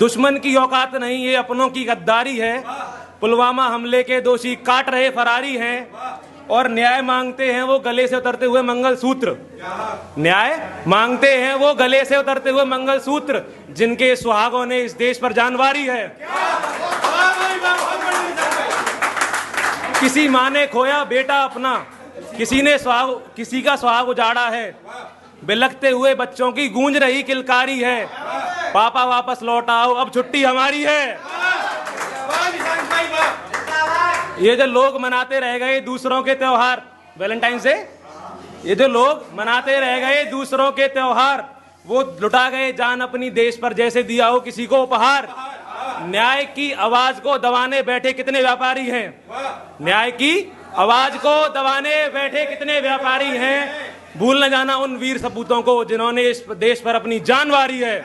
दुश्मन की औकात नहीं, ये अपनों की गद्दारी है। पुलवामा हमले के दोषी काट रहे फरारी हैं और न्याय मांगते हैं वो गले से उतरते हुए मंगलसूत्र। न्याय मांगते हैं वो गले से उतरते हुए मंगलसूत्र, जिनके सुहागों ने इस देश पर जानवारी है। किसी माँ ने खोया बेटा अपना, किसी का सुहाग उजाड़ा है। बिलखते हुए बच्चों की गूंज रही किलकारी है। पापा वापस लौट आओ, अब छुट्टी हमारी है। ये जो लोग मनाते रह गए दूसरों के त्योहार, वैलेंटाइंस डे, ये जो लोग मनाते रह गए दूसरों के त्योहार, वो लुटा गए जान अपनी देश पर जैसे दिया हो किसी को उपहार। न्याय की आवाज को दबाने बैठे कितने व्यापारी हैं। न्याय की आवाज को दबाने बैठे कितने व्यापारी हैं। भूल न जाना उन वीर सपूतों को जिन्होंने इस देश पर अपनी जान वारी है।